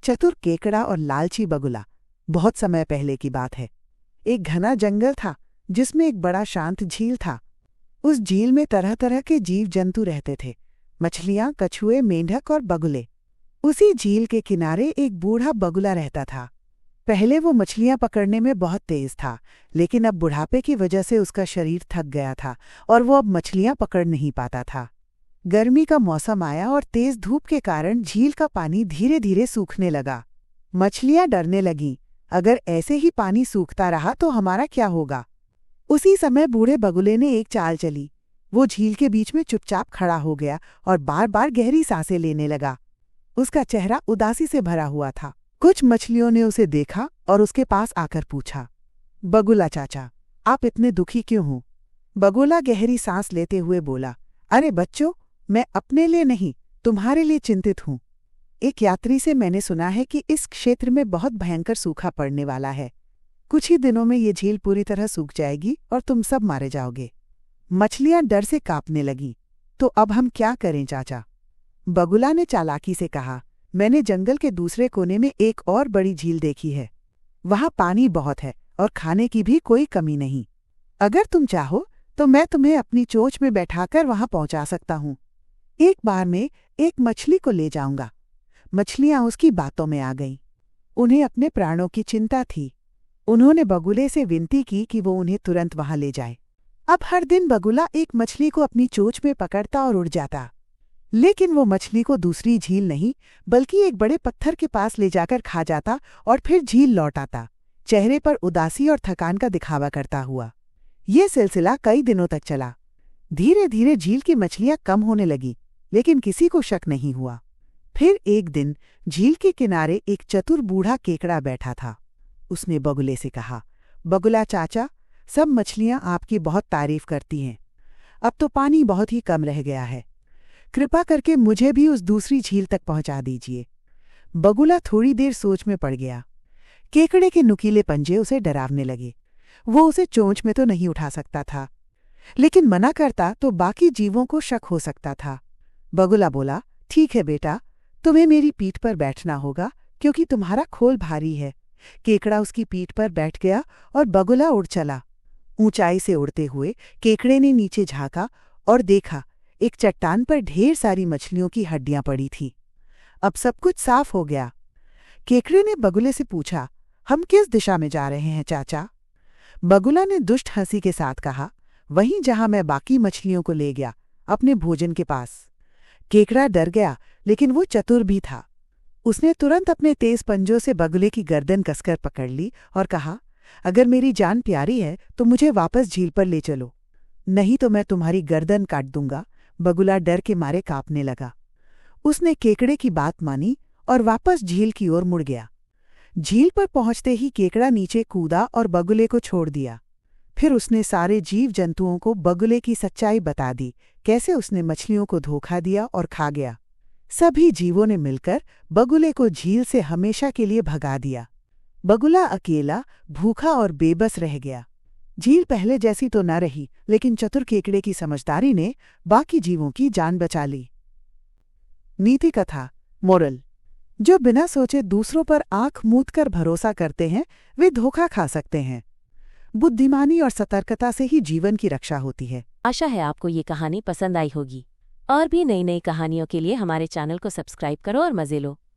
चतुर केकड़ा और लालची बगुला। बहुत समय पहले की बात है। एक घना जंगल था जिसमें एक बड़ा शांत झील था। उस झील में तरह तरह के जीव जंतु रहते थे, मछलियां, कछुए, मेंढक और बगुले। उसी झील के किनारे एक बूढ़ा बगुला रहता था। पहले वो मछलियां पकड़ने में बहुत तेज था, लेकिन अब बुढ़ापे की वजह से उसका शरीर थक गया था और वो अब मछलियां पकड़ नहीं पाता था। गर्मी का मौसम आया और तेज धूप के कारण झील का पानी धीरे धीरे सूखने लगा। मछलियां डरने लगीं, अगर ऐसे ही पानी सूखता रहा तो हमारा क्या होगा। उसी समय बूढ़े बगुले ने एक चाल चली। वो झील के बीच में चुपचाप खड़ा हो गया और बार बार गहरी सांसें लेने लगा। उसका चेहरा उदासी से भरा हुआ था। कुछ मछलियों ने उसे देखा और उसके पास आकर पूछा, बगुला चाचा, आप इतने दुखी क्यों हो? बगुला गहरी सांस लेते हुए बोला, अरे बच्चों, मैं अपने लिए नहीं, तुम्हारे लिए चिंतित हूँ। एक यात्री से मैंने सुना है कि इस क्षेत्र में बहुत भयंकर सूखा पड़ने वाला है। कुछ ही दिनों में ये झील पूरी तरह सूख जाएगी और तुम सब मारे जाओगे। मछलियां डर से कांपने लगीं। तो अब हम क्या करें चाचा? बगुला ने चालाकी से कहा, मैंने जंगल के दूसरे कोने में एक और बड़ी झील देखी है। वहां पानी बहुत है और खाने की भी कोई कमी नहीं। अगर तुम चाहो तो मैं तुम्हें अपनी चोंच में बैठाकर वहां पहुंचा सकता हूं। एक बार में एक मछली को ले जाऊंगा। मछलियां उसकी बातों में आ गईं। उन्हें अपने प्राणों की चिंता थी। उन्होंने बगुले से विनती की कि वो उन्हें तुरंत वहां ले जाए। अब हर दिन बगुला एक मछली को अपनी चोंच में पकड़ता और उड़ जाता, लेकिन वो मछली को दूसरी झील नहीं बल्कि एक बड़े पत्थर के पास ले जाकर खा जाता और फिर झील लौट आता, चेहरे पर उदासी और थकान का दिखावा करता हुआ। ये सिलसिला कई दिनों तक चला। धीरे धीरे झील की मछलियां कम होने लगी, लेकिन किसी को शक नहीं हुआ। फिर एक दिन झील के किनारे एक चतुर बूढ़ा केकड़ा बैठा था। उसने बगुले से कहा, बगुला चाचा, सब मछलियां आपकी बहुत तारीफ करती हैं। अब तो पानी बहुत ही कम रह गया है। कृपा करके मुझे भी उस दूसरी झील तक पहुंचा दीजिए। बगुला थोड़ी देर सोच में पड़ गया। केकड़े के नुकीले पंजे उसे डरावने लगे। वो उसे चोंच में तो नहीं उठा सकता था, लेकिन मना करता तो बाकी जीवों को शक हो सकता था। बगुला बोला, ठीक है बेटा, तुम्हें मेरी पीठ पर बैठना होगा क्योंकि तुम्हारा खोल भारी है। केकड़ा उसकी पीठ पर बैठ गया और बगुला उड़ चला। ऊंचाई से उड़ते हुए केकड़े ने नीचे झांका और देखा, एक चट्टान पर ढेर सारी मछलियों की हड्डियां पड़ी थीं। अब सब कुछ साफ हो गया। केकड़े ने बगुले से पूछा, हम किस दिशा में जा रहे हैं चाचा? बगुला ने दुष्ट हंसी के साथ कहा, वहीं जहां मैं बाकी मछलियों को ले गया, अपने भोजन के पास। केकड़ा डर गया, लेकिन वो चतुर भी था। उसने तुरंत अपने तेज पंजों से बगुले की गर्दन कसकर पकड़ ली और कहा, अगर मेरी जान प्यारी है तो मुझे वापस झील पर ले चलो, नहीं तो मैं तुम्हारी गर्दन काट दूंगा। बगुला डर के मारे कांपने लगा। उसने केकड़े की बात मानी और वापस झील की ओर मुड़ गया। झील पर पहुंचते ही केकड़ा नीचे कूदा और बगुले को छोड़ दिया। फिर उसने सारे जीव जंतुओं को बगुले की सच्चाई बता दी, कैसे उसने मछलियों को धोखा दिया और खा गया। सभी जीवों ने मिलकर बगुले को झील से हमेशा के लिए भगा दिया। बगुला अकेला, भूखा और बेबस रह गया। झील पहले जैसी तो न रही, लेकिन चतुर केकड़े की समझदारी ने बाकी जीवों की जान बचा ली। नीति कथा मोरल: जो बिना सोचे दूसरों पर आंख मूंद कर भरोसा करते हैं, वे धोखा खा सकते हैं। बुद्धिमानी और सतर्कता से ही जीवन की रक्षा होती है। आशा है आपको ये कहानी पसंद आई होगी। और भी नई नई कहानियों के लिए हमारे चैनल को सब्सक्राइब करो और मजे लो।